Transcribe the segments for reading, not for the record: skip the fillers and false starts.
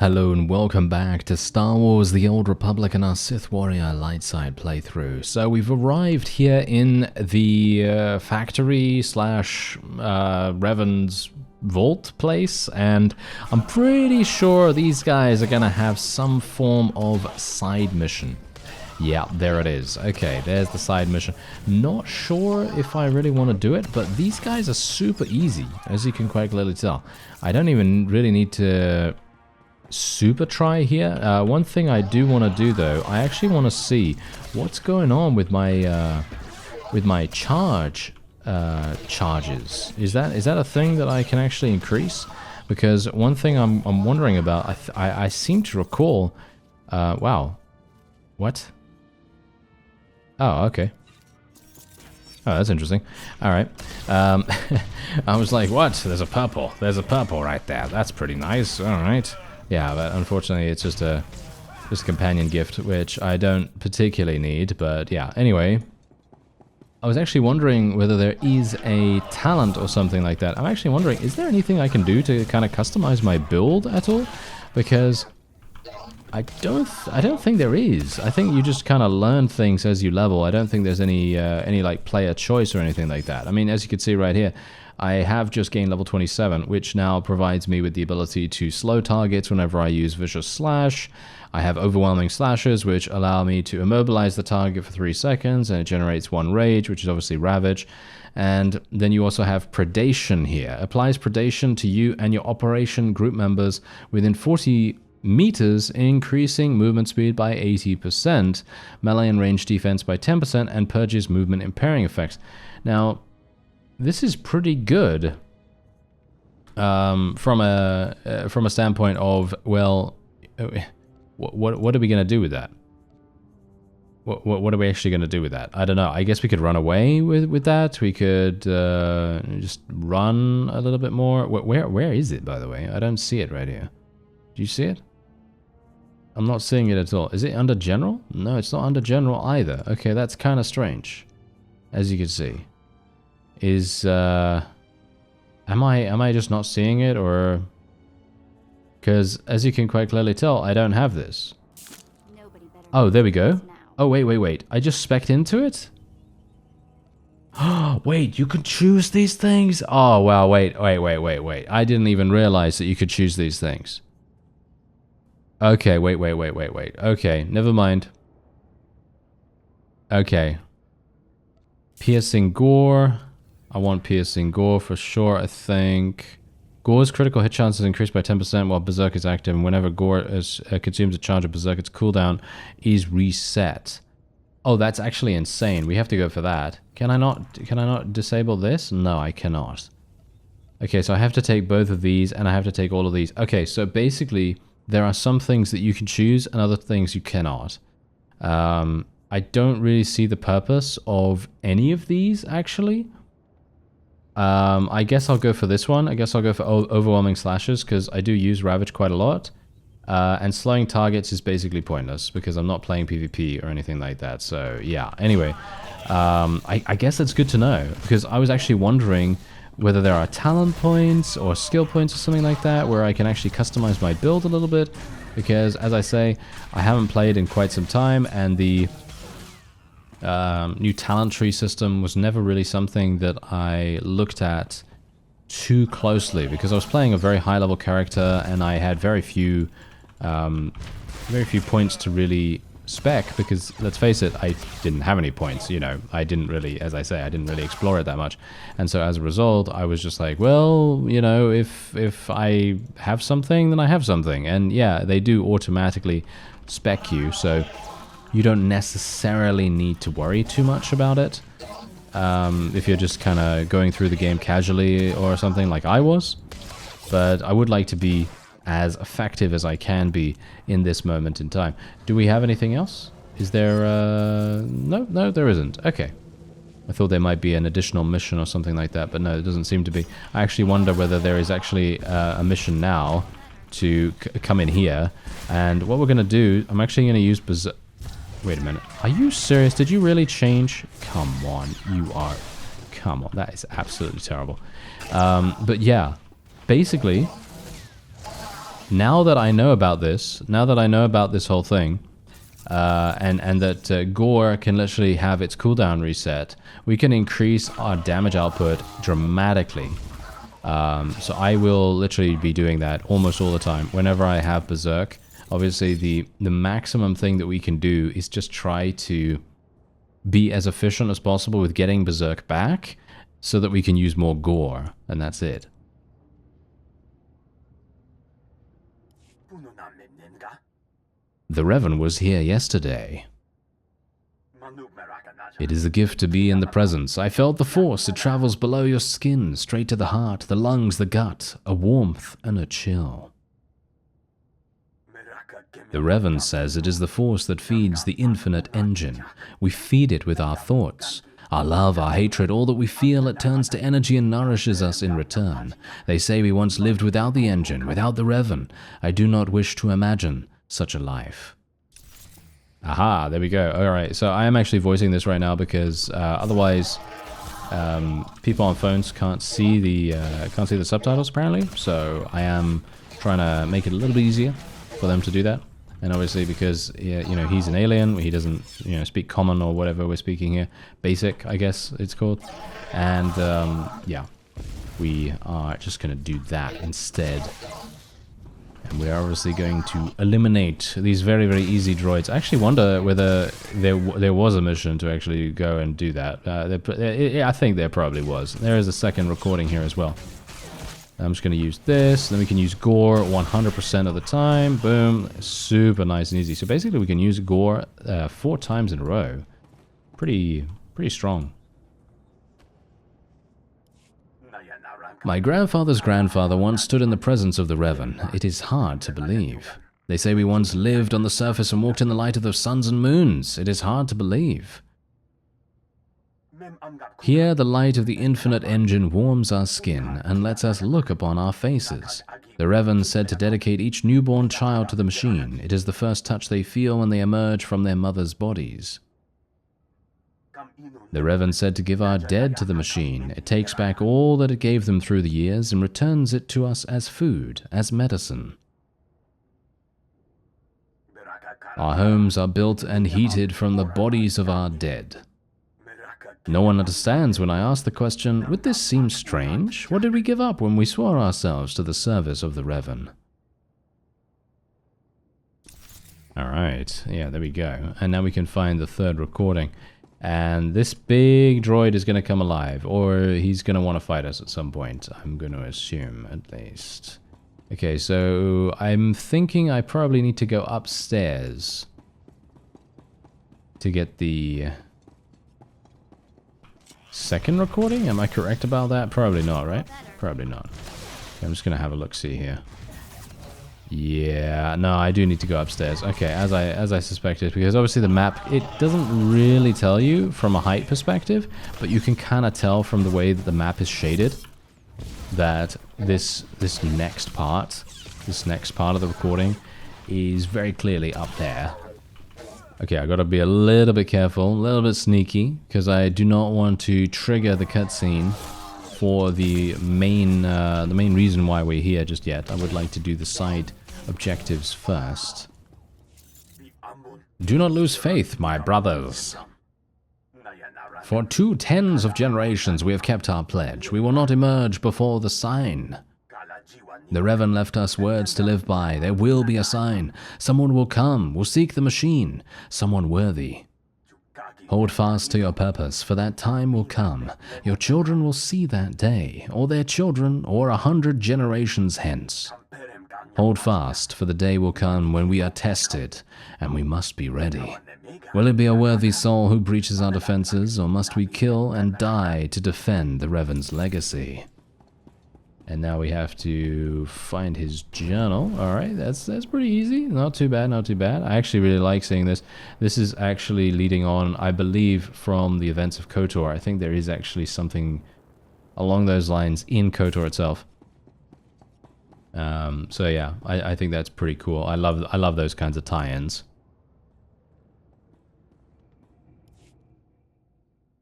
Hello and welcome back to Star Wars The Old Republic and our Sith Warrior Lightside playthrough. So we've arrived here in the factory slash Revan's vault place, and I'm pretty sure these guys are gonna have some form of side mission. Yeah, there it is. Okay, there's the side mission. Not sure if I really want to do it, but these guys are super easy, as you can quite clearly tell. I don't even really need to super try here. One thing I do want to do though, I actually want to see what's going on with my charges. Is that a thing that I can actually increase? Because one thing I'm wondering about, I seem to recall. Wow, what? Oh, okay. Oh, that's interesting. All right. I was like, what? There's a purple. There's a purple right there. That's pretty nice. All right. Yeah, but unfortunately it's just a companion gift, which I don't particularly need, but yeah. Anyway, I was actually wondering whether there is a talent or something like that. I'm actually wondering, is there anything I can do to kind of customize my build at all? Because I don't think there is. I think you just kind of learn things as you level. I don't think there's any like player choice or anything like that. I mean, as you can see right here, I have just gained level 27, which now provides me with the ability to slow targets whenever I use Vicious Slash. I have Overwhelming Slashes, which allow me to immobilize the target for 3 seconds, and it generates 1 Rage, which is obviously Ravage. And then you also have Predation here. Applies Predation to you and your Operation group members within 40 meters, increasing movement speed by 80%, melee and range defense by 10%, and purges movement impairing effects. Now, this is pretty good from a standpoint of, well, what are we going to do with that? What are we actually going to do with that? I don't know. I guess we could run away with that. We could just run a little bit more. Where is it, by the way? I don't see it right here. Do you see it? I'm not seeing it at all. Is it under general? No, it's not under general either. Okay, that's kind of strange, as you can see. Is am I just not seeing it, or because as you can quite clearly tell, I don't have this. Oh, there we go. Oh, wait. I just spec'd into it? Wait, you can choose these things? Oh, wow, wait. I didn't even realize that you could choose these things. Okay, wait. Okay, never mind. Okay. Piercing Gore. I want Piercing Gore for sure, I think. Gore's critical hit chance is increased by 10% while Berserk is active, and whenever Gore consumes a charge of Berserk, its cooldown is reset. Oh, that's actually insane. We have to go for that. Can I not disable this? No, I cannot. Okay, so I have to take both of these, and I have to take all of these. Okay, so basically, there are some things that you can choose, and other things you cannot. I don't really see the purpose of any of these, actually. I guess I'll go for this one. I guess I'll go for Overwhelming Slashes, because I do use Ravage quite a lot. And slowing targets is basically pointless, because I'm not playing PvP or anything like that. So, yeah. Anyway, I guess that's good to know, because I was actually wondering whether there are talent points or skill points or something like that, where I can actually customize my build a little bit. Because, as I say, I haven't played in quite some time, and the new talent tree system was never really something that I looked at too closely, because I was playing a very high level character and I had very few points to really spec, because let's face it, I didn't have any points, you know. I didn't really, as I say, I didn't really explore it that much, and so as a result I was just like, well, you know, if I have something, then I have something. And yeah, they do automatically spec you, so you don't necessarily need to worry too much about it if you're just kind of going through the game casually or something like I was. But I would like to be as effective as I can be in this moment in time. Do we have anything else? Is there no, there isn't. Okay. I thought there might be an additional mission or something like that, but no, it doesn't seem to be. I actually wonder whether there is actually a mission now to come in here. And what we're going to do, I'm actually going to use Berserk. Wait a minute. Are you serious? Did you really change? Come on. You are. Come on. That is absolutely terrible. But yeah. Basically, now that I know about this, whole thing, and that Gore can literally have its cooldown reset, we can increase our damage output dramatically. So I will literally be doing that almost all the time whenever I have Berserk. Obviously, the maximum thing that we can do is just try to be as efficient as possible with getting Berserk back so that we can use more Gore, and that's it. The Revan was here yesterday. It is a gift to be in the presence. I felt the force. It travels below your skin, straight to the heart, the lungs, the gut, a warmth and a chill. The Revan says it is the force that feeds the infinite engine. We feed it with our thoughts. Our love, our hatred, all that we feel, it turns to energy and nourishes us in return. They say we once lived without the engine, without the Revan. I do not wish to imagine such a life. Aha, there we go. Alright, so I am actually voicing this right now because otherwise people on phones can't see the subtitles apparently. So I am trying to make it a little bit easier for them to do that. And obviously because you know, he's an alien, he doesn't, you know, speak common or whatever we're speaking here. Basic, I guess it's called. And yeah, we are just going to do that instead. And we are obviously going to eliminate these very, very easy droids. I actually wonder whether there was a mission to actually go and do that. I think there probably was. There is a second recording here as well. I'm just going to use this. Then we can use Gore 100% of the time. Boom. Super nice and easy. So basically we can use Gore 4 times in a row. Pretty strong. My grandfather's grandfather once stood in the presence of the Revan. It is hard to believe. They say we once lived on the surface and walked in the light of the suns and moons. It is hard to believe. Here the light of the infinite engine warms our skin and lets us look upon our faces. The Revan said to dedicate each newborn child to the machine. It is the first touch they feel when they emerge from their mother's bodies. The Revan said to give our dead to the machine. It takes back all that it gave them through the years and returns it to us as food, as medicine. Our homes are built and heated from the bodies of our dead. No one understands when I ask the question, would this seem strange? What did we give up when we swore ourselves to the service of the Revan? Alright, yeah, there we go. And now we can find the third recording. And this big droid is going to come alive, or he's going to want to fight us at some point, I'm going to assume, at least. Okay, so I'm thinking I probably need to go upstairs to get the second recording? Am I correct about that? Probably not, right? Probably not. Okay, I'm just going to have a look-see here. Yeah, no, I do need to go upstairs. Okay, as I suspected, because obviously the map, it doesn't really tell you from a height perspective, but you can kind of tell from the way that the map is shaded that this next part of the recording is very clearly up there. Okay, I gotta be a little bit careful, a little bit sneaky, because I do not want to trigger the cutscene for the main reason why we're here just yet. I would like to do the side objectives first. Do not lose faith, my brothers. For 2 tens of generations we have kept our pledge. We will not emerge before the sign. The Revan left us words to live by. There will be a sign. Someone will come, will seek the machine. Someone worthy. Hold fast to your purpose, for that time will come. Your children will see that day, or their children, or 100 generations hence. Hold fast, for the day will come when we are tested, and we must be ready. Will it be a worthy soul who breaches our defenses, or must we kill and die to defend the Revan's legacy? And now we have to find his journal. Alright, that's pretty easy. Not too bad, not too bad. I actually really like seeing this. This is actually leading on, I believe, from the events of KOTOR. I think there is actually something along those lines in KOTOR itself. So yeah, I think that's pretty cool. I love those kinds of tie-ins.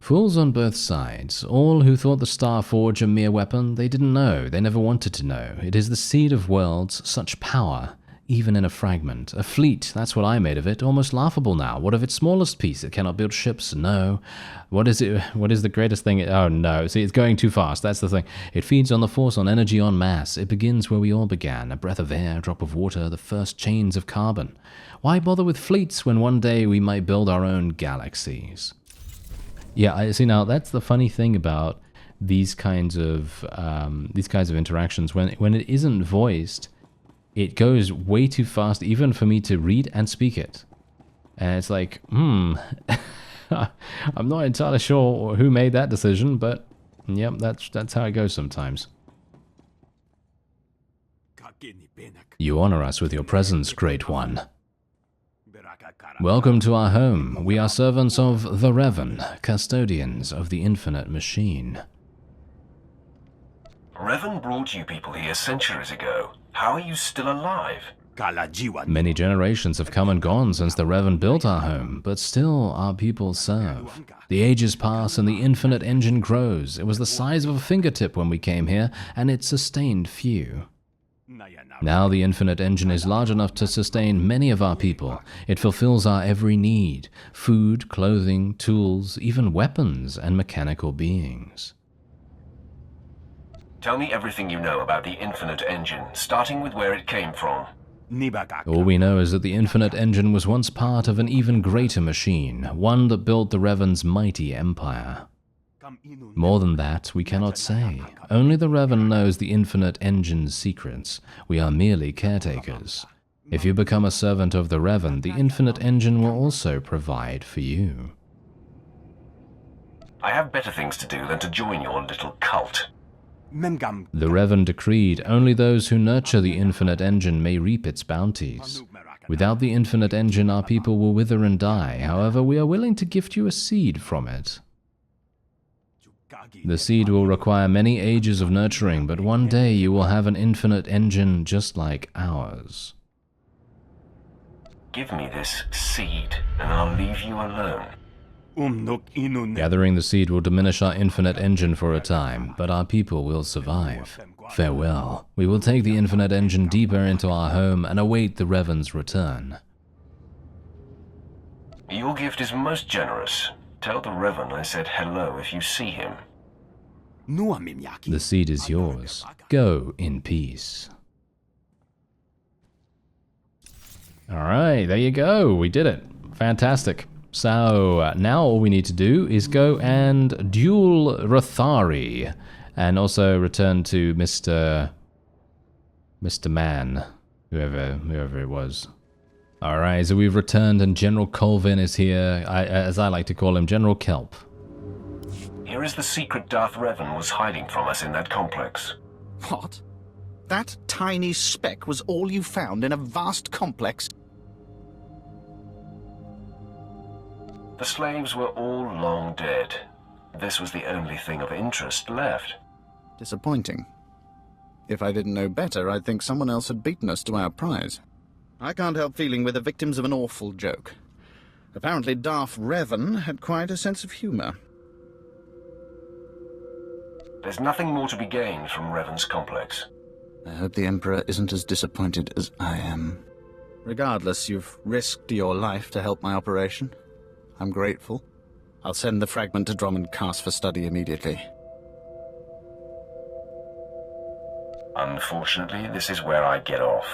Fools on both sides. All who thought the Star Forge a mere weapon, they didn't know. They never wanted to know. It is the seed of worlds, such power, even in a fragment. A fleet, that's what I made of it. Almost laughable now. What of its smallest piece? It cannot build ships. No. What is it? What is the greatest thing? Oh no. See, it's going too fast. That's the thing. It feeds on the force, on energy, on mass. It begins where we all began. A breath of air, a drop of water, the first chains of carbon. Why bother with fleets when one day we might build our own galaxies? Yeah, I see. Now that's the funny thing about these kinds of interactions. When it isn't voiced, it goes way too fast, even for me to read and speak it. And it's like, I'm not entirely sure who made that decision, but yep, that's how it goes sometimes. You honor us with your presence, Great One. Welcome to our home. We are servants of the Revan, custodians of the infinite machine. Revan brought you people here centuries ago. How are you still alive? Many generations have come and gone since the Revan built our home, but still our people serve. The ages pass and the infinite engine grows. It was the size of a fingertip when we came here, and it sustained few. Now the infinite engine is large enough to sustain many of our people. It fulfills our every need: food, clothing, tools, even weapons and mechanical beings. Tell me everything you know about the infinite engine, starting with where it came from. All we know is that the infinite engine was once part of an even greater machine, one that built the Revan's mighty empire. More than that, we cannot say. Only the Revan knows the infinite engine's secrets. We are merely caretakers. If you become a servant of the Revan, the infinite engine will also provide for you. I have better things to do than to join your little cult. The Revan decreed only those who nurture the infinite engine may reap its bounties. Without the infinite engine, our people will wither and die. However, we are willing to gift you a seed from it. The seed will require many ages of nurturing, but one day you will have an infinite engine just like ours. Give me this seed, and I'll leave you alone. Gathering the seed will diminish our infinite engine for a time, but our people will survive. Farewell. We will take the infinite engine deeper into our home and await the Revan's return. Your gift is most generous. Tell the Revan I said hello if you see him. The seed is yours. Go in peace. Alright, there you go. We did it. Fantastic. So, now all we need to do is go and duel Rathari. And also return to Mr. Man. Whoever it was. Alright, so we've returned and General Colvin is here. As I like to call him, General Kelp. Here is the secret Darth Revan was hiding from us in that complex. What? That tiny speck was all you found in a vast complex? The slaves were all long dead. This was the only thing of interest left. Disappointing. If I didn't know better, I'd think someone else had beaten us to our prize. I can't help feeling we're the victims of an awful joke. Apparently Darth Revan had quite a sense of humor. There's nothing more to be gained from Revan's complex. I hope the Emperor isn't as disappointed as I am. Regardless, you've risked your life to help my operation. I'm grateful. I'll send the fragment to Drummond Cast for study immediately. Unfortunately, this is where I get off.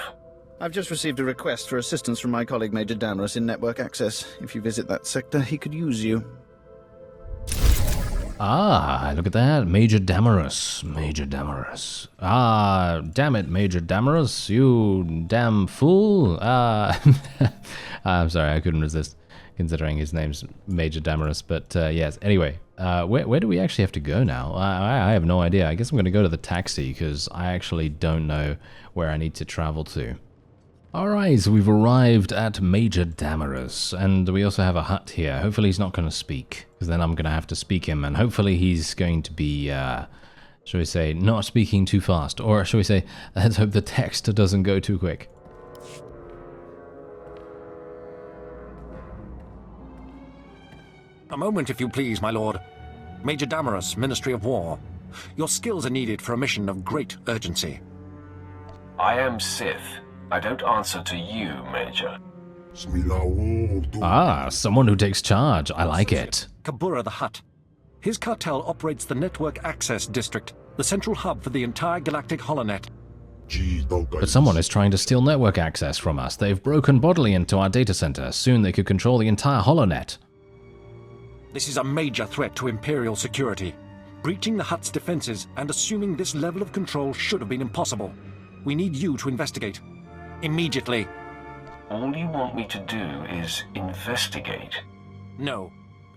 I've just received a request for assistance from my colleague Major Damaris in network access. If you visit that sector, he could use you. Ah, look at that. Major Damaris. Major Damaris. Ah, damn it, Major Damaris. You damn fool. I'm sorry, I couldn't resist, considering his name's Major Damaris. But yes, anyway, where do we actually have to go now? I have no idea. I guess I'm going to go to the taxi, because I actually don't know where I need to travel to. Alright, so we've arrived at Major Damaris, and we also have a hut here. Hopefully he's not going to speak, because then I'm going to have to speak him, and hopefully he's going to be, shall we say, not speaking too fast, or shall we say, let's hope the text doesn't go too quick. A moment, if you please, my lord. Major Damaris, Ministry of War. Your skills are needed for a mission of great urgency. I am Sith. I don't answer to you, Major. Ah, someone who takes charge. I like it. Kabura the Hutt. His cartel operates the Network Access District, the central hub for the entire galactic holonet. But someone is trying to steal network access from us. They've broken bodily into our data center. Soon they could control the entire holonet. This is a major threat to Imperial security. Breaching the Hutt's defenses and assuming this level of control should have been impossible. We need you to investigate. Immediately. All you want me to do is investigate? No.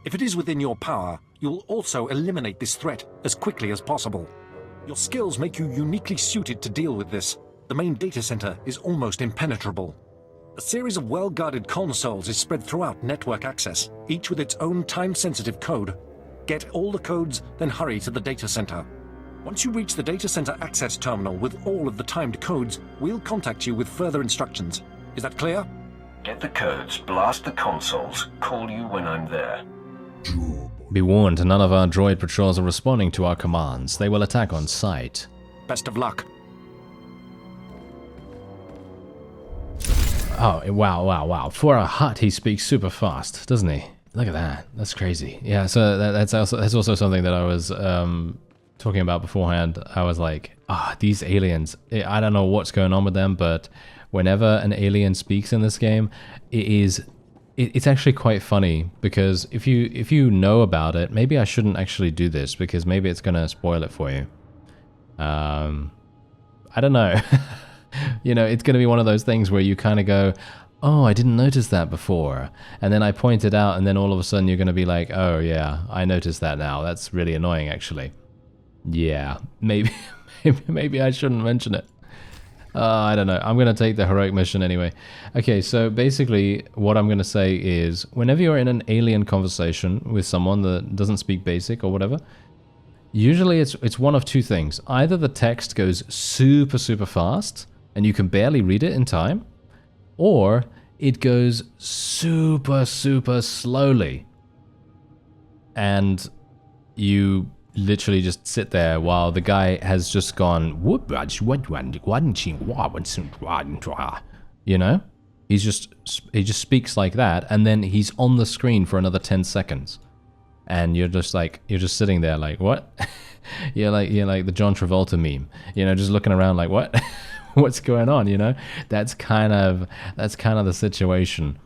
If it is within your power, you'll also eliminate this threat as quickly as possible. Your skills make you uniquely suited to deal with this. The main data center is almost impenetrable. A series of well-guarded consoles is spread throughout network access, each with its own time-sensitive code. Get all the codes, then hurry to the data center. Once you reach the data center access terminal with all of the timed codes, we'll contact you with further instructions. Is that clear? Get the codes, blast the consoles, call you when I'm there. Be warned, none of our droid patrols are responding to our commands. They will attack on sight. Best of luck. Oh, wow. For a Hutt, he speaks super fast, doesn't he? Look at that. That's crazy. Yeah, so that's also something that I was talking about beforehand. I was like, these aliens, I don't know what's going on with them, but whenever an alien speaks in this game, it's actually quite funny, because if you know about it, maybe I shouldn't actually do this, because maybe it's gonna spoil it for you. I don't know. You know, it's gonna be one of those things where you kind of go, oh, I didn't notice that before, and then I point it out, and then all of a sudden you're gonna be like, oh yeah, I noticed that now. That's really annoying, actually. Yeah, maybe I shouldn't mention it. I don't know. I'm going to take the heroic mission anyway. Okay, so basically what I'm going to say is, whenever you're in an alien conversation with someone that doesn't speak basic or whatever, usually it's one of two things. Either the text goes super fast and you can barely read it in time, or it goes super slowly and you literally just sit there while the guy has just gone, you know? He just speaks like that, and then he's on the screen for another 10 seconds. And you're just sitting there like, what? you're like the John Travolta meme, you know, just looking around like, what? What's going on, you know? That's kind of the situation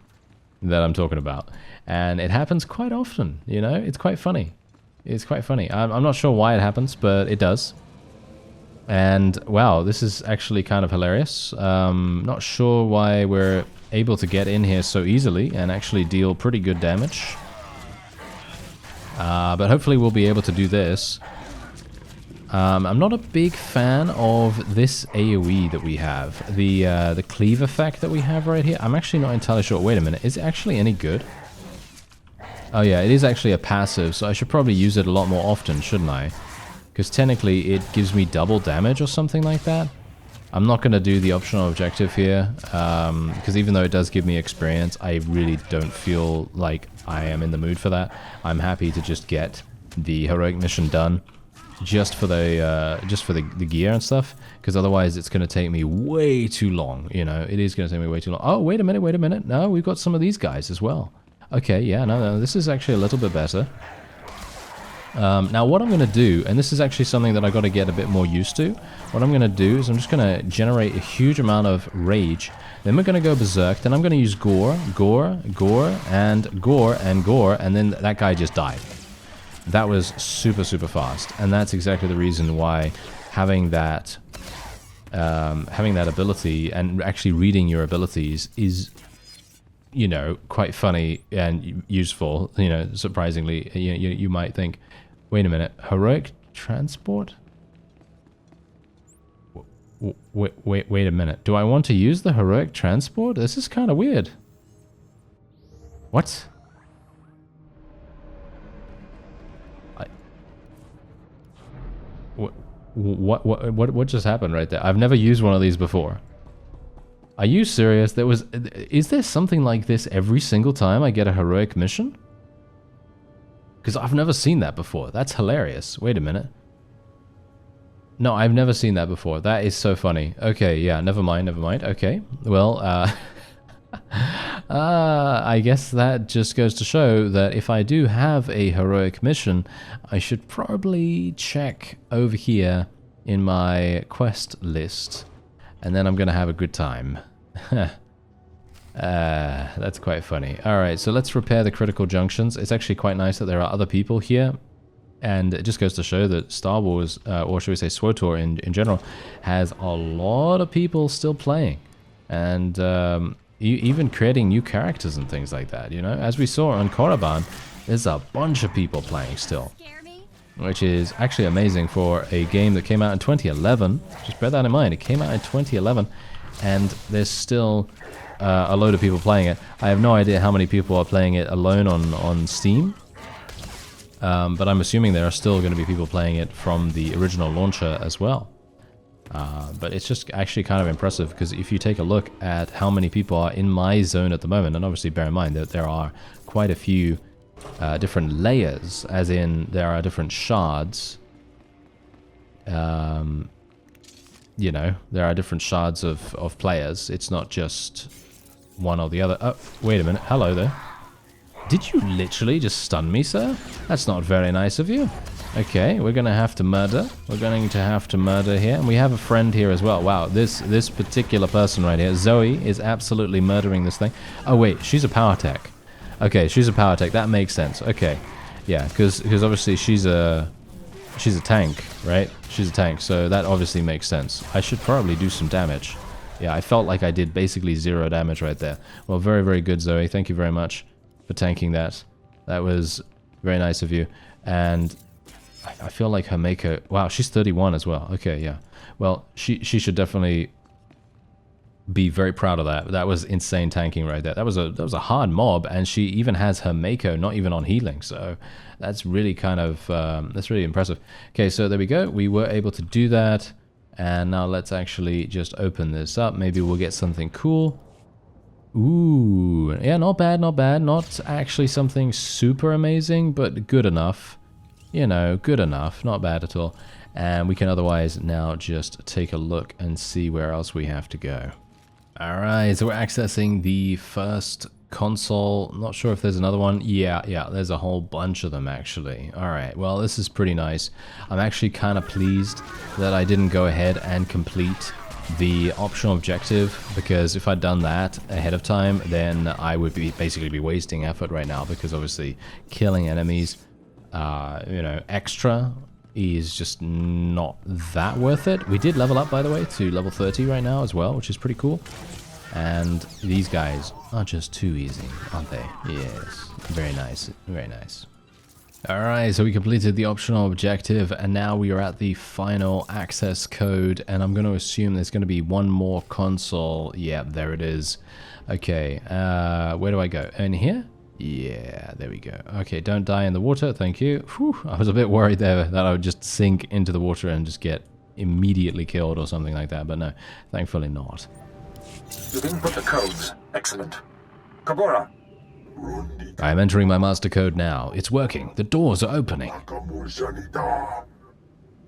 that I'm talking about. And it happens quite often, you know? It's quite funny. It's quite funny. I'm not sure why it happens, but it does. And wow, this is actually kind of hilarious. Not sure why we're able to get in here so easily and actually deal pretty good damage. But hopefully we'll be able to do this. I'm not a big fan of this AoE that we have. The cleave effect that we have right here. I'm actually not entirely sure. Wait a minute. Is it actually any good? Oh yeah, it is actually a passive, so I should probably use it a lot more often, shouldn't I? Because technically it gives me double damage or something like that. I'm not going to do the optional objective here, because even though it does give me experience, I really don't feel like I am in the mood for that. I'm happy to just get the heroic mission done, just for the gear and stuff, because otherwise it's going to take me way too long, you know? It is going to take me way too long. Oh, wait a minute. No, we've got some of these guys as well. Okay, yeah, no, this is actually a little bit better. Now what I'm going to do, and this is actually something that I got to get a bit more used to, what I'm going to do is I'm just going to generate a huge amount of rage, then we're going to go berserk, then I'm going to use gore, and then that guy just died. That was super fast, and that's exactly the reason why having that ability and actually reading your abilities is, you know, quite funny and useful, you know, surprisingly. You might think, wait a minute, heroic transport? Wait a minute, do I want to use the heroic transport? This is kind of weird. What? What just happened right there? I've never used one of these before. Are you serious? Is there something like this every single time I get a heroic mission? Because I've never seen that before. That's hilarious. Wait a minute. No, I've never seen that before. That is so funny. Okay, yeah, never mind. Okay, well, I guess that just goes to show that if I do have a heroic mission, I should probably check over here in my quest list, and then I'm gonna have a good time. That's quite funny. Alright, so let's repair the critical junctions. It's actually quite nice that there are other people here, and it just goes to show that Star Wars, or should we say SWTOR in general, has a lot of people still playing, and even creating new characters and things like that, you know? As we saw on Korriban, there's a bunch of people playing still, which is actually amazing for a game that came out in 2011. Just bear that in mind, it came out in 2011, and there's still a load of people playing it. I have no idea how many people are playing it alone on Steam, but I'm assuming there are still going to be people playing it from the original launcher as well. But it's just actually kind of impressive, because if you take a look at how many people are in my zone at the moment, and obviously bear in mind that there are quite a few different layers, as in there are different shards. You know, there are different shards of players. It's not just one or the other. Oh, wait a minute. Hello there. Did you literally just stun me, sir? That's not very nice of you. Okay, we're gonna have to murder. We're going to have to murder here. And we have a friend here as well. Wow, this particular person right here, Zoe, is absolutely murdering this thing. Oh wait, she's a power tech. Okay, she's a power tech. That makes sense. Okay, yeah, because obviously she's a tank, right? She's a tank, so that obviously makes sense. I should probably do some damage. Yeah, I felt like I did basically 0 damage right there. Well, very, very good, Zoe. Thank you very much for tanking that. That was very nice of you. And I feel like her Mako... Wow, she's 31 as well. Okay, yeah. Well, she should definitely be very proud of that. That was insane tanking right there. That was a hard mob, and she even has her Mako not even on healing. So that's really kind of... that's really impressive. Okay, so there we go. We were able to do that. And now let's actually just open this up. Maybe we'll get something cool. Ooh, yeah, not bad, not bad. Not actually something super amazing, but good enough. You know, good enough. Not bad at all. And we can otherwise now just take a look and see where else we have to go. Alright, so we're accessing the first console. Not sure if there's another one. Yeah, there's a whole bunch of them actually. Alright, well, this is pretty nice. I'm actually kind of pleased that I didn't go ahead and complete the optional objective, because if I'd done that ahead of time, then I would basically be wasting effort right now, because obviously killing enemies, you know, extra is just not that worth it. We did level up, by the way, to level 30 right now as well, which is pretty cool. And these guys are just too easy, aren't they? Yes, very nice, very nice. Alright, so we completed the optional objective, and now we are at the final access code, and I'm going to assume there's going to be one more console. Yeah, there it is. Okay, where do I go? In here? Yeah, there we go. Okay, don't die in the water, thank you. Whew, I was a bit worried there that I would just sink into the water and just get immediately killed or something like that, but no, thankfully not. You've input the codes. Excellent. Kabura. I am entering my master code now. It's working. The doors are opening.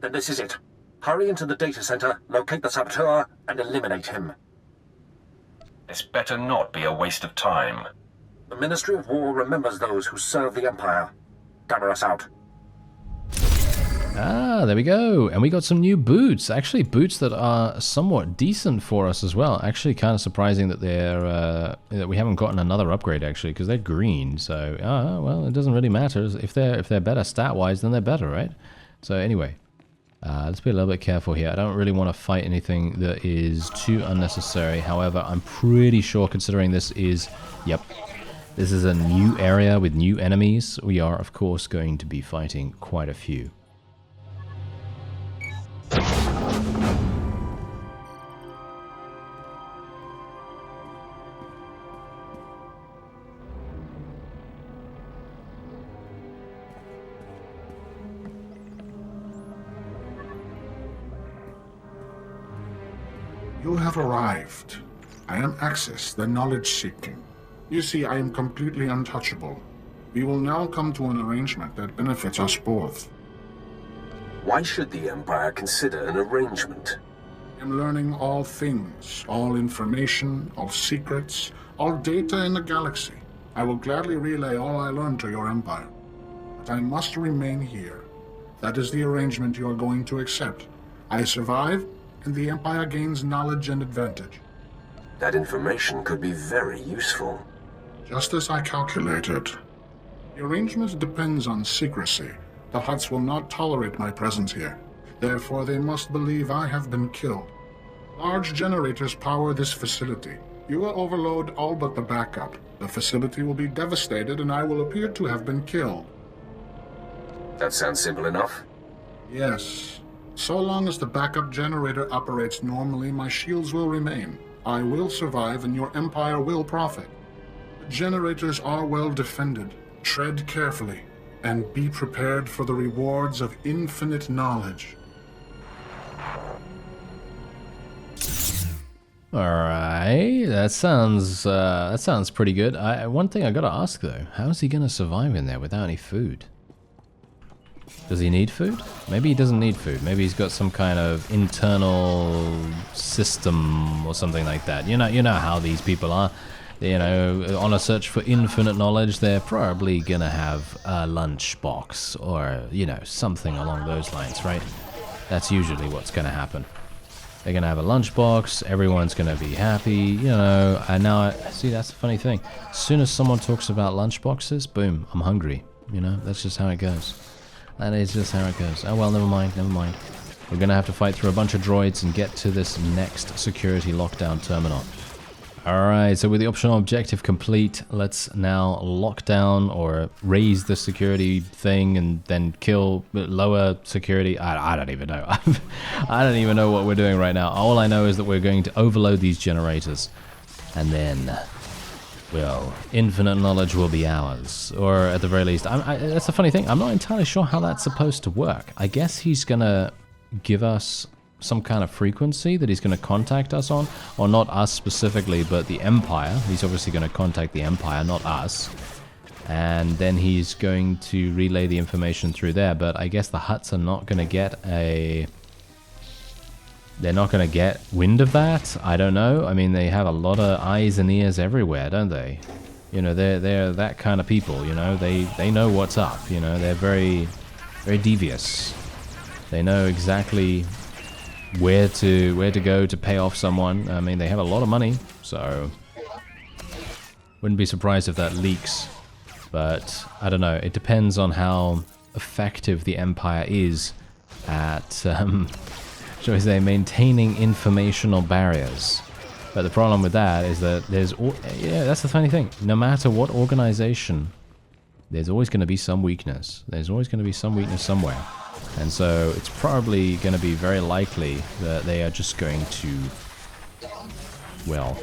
Then this is it. Hurry into the data center, locate the saboteur, and eliminate him. This better not be a waste of time. The Ministry of War remembers those who serve the Empire. Gather us out. Ah, there we go. And we got some new boots. Actually, boots that are somewhat decent for us as well. Actually, kind of surprising that they're that we haven't gotten another upgrade actually, because they're green. So, well, it doesn't really matter if they're better stat-wise, then they're better, right? So anyway, let's be a little bit careful here. I don't really want to fight anything that is too unnecessary. However, I'm pretty sure, considering this is, yep, this is a new area with new enemies, we are of course going to be fighting quite a few. You have arrived. I am Axis, the knowledge-seeking. You see, I am completely untouchable. We will now come to an arrangement that benefits us both. Why should the Empire consider an arrangement? I am learning all things, all information, all secrets, all data in the galaxy. I will gladly relay all I learn to your Empire. But I must remain here. That is the arrangement you are going to accept. I survive, and the Empire gains knowledge and advantage. That information could be very useful. Just as I calculated. The arrangement depends on secrecy. The Hutts will not tolerate my presence here. Therefore, they must believe I have been killed. Large generators power this facility. You will overload all but the backup. The facility will be devastated, and I will appear to have been killed. That sounds simple enough. Yes. So long as the backup generator operates normally, my shields will remain. I will survive, and your Empire will profit. The generators are well defended. Tread carefully, and be prepared for the rewards of infinite knowledge. Alright, that sounds pretty good. One thing I gotta ask though, how is he gonna survive in there without any food? Does he need food? Maybe he doesn't need food. Maybe he's got some kind of internal system or something like that. You know how these people are. You know, on a search for infinite knowledge, they're probably gonna have a lunch box or, you know, something along those lines, right? That's usually what's gonna happen. They're gonna have a lunchbox, everyone's gonna be happy, you know, and now, see, that's the funny thing. As soon as someone talks about lunchboxes, boom, I'm hungry, you know, that's just how it goes. That is just how it goes. Oh well, never mind. We're gonna have to fight through a bunch of droids and get to this next security lockdown terminal. Alright, so with the optional objective complete, let's now lock down or raise the security thing and then kill lower security. I don't even know. I don't even know what we're doing right now. All I know is that we're going to overload these generators. And then, well, infinite knowledge will be ours. Or at the very least, that's the funny thing. I'm not entirely sure how that's supposed to work. I guess he's gonna give us some kind of frequency that he's going to contact us on, or not us specifically, but the Empire. He's obviously going to contact the Empire, not us, and then he's going to relay the information through there. But I guess the Hutts are not going to get they're not going to get wind of that. I don't know. I mean, they have a lot of eyes and ears everywhere, don't they? You know, they're that kind of people. You know, they know what's up. You know, they're very devious. They know exactly where to go to pay off someone. I mean, they have a lot of money, so wouldn't be surprised if that leaks. But I don't know. It depends on how effective the Empire is at, shall we say, maintaining informational barriers. But the problem with that is that that's the funny thing. No matter what organization, there's always going to be some weakness. There's always going to be some weakness somewhere. And so it's probably going to be very likely that they are just going to, well,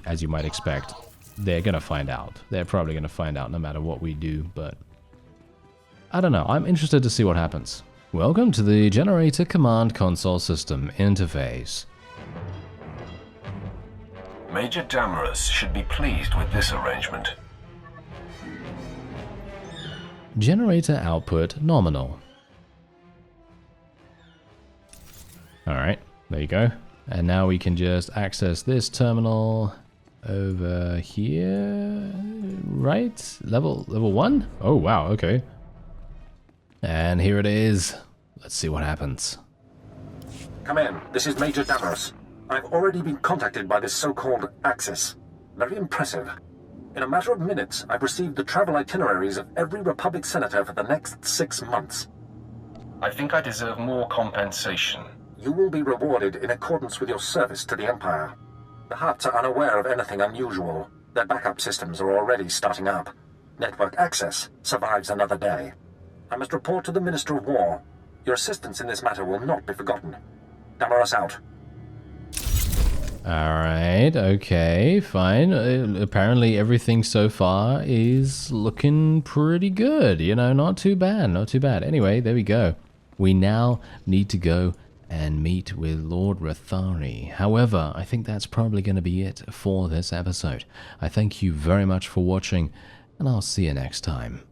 as you might expect, they're going to find out. They're probably going to find out no matter what we do, but I don't know. I'm interested to see what happens. Welcome to the Generator Command Console System interface. Major Damaris should be pleased with this arrangement. Generator output nominal. Alright, there you go. And now we can just access this terminal over here, right? Level 1? Oh wow, okay. And here it is. Let's see what happens. Come in, this is Major Damaris. I've already been contacted by this so-called Axis. Very impressive. In a matter of minutes, I've received the travel itineraries of every Republic senator for the next 6 months. I think I deserve more compensation. You will be rewarded in accordance with your service to the Empire. The Hutts are unaware of anything unusual. Their backup systems are already starting up. Network access survives another day. I must report to the Minister of War. Your assistance in this matter will not be forgotten. Damaris out. Alright, okay, fine. Apparently everything so far is looking pretty good. You know, not too bad, not too bad. Anyway, there we go. We now need to go and meet with Lord Rathari. However, I think that's probably going to be it for this episode. I thank you very much for watching, and I'll see you next time.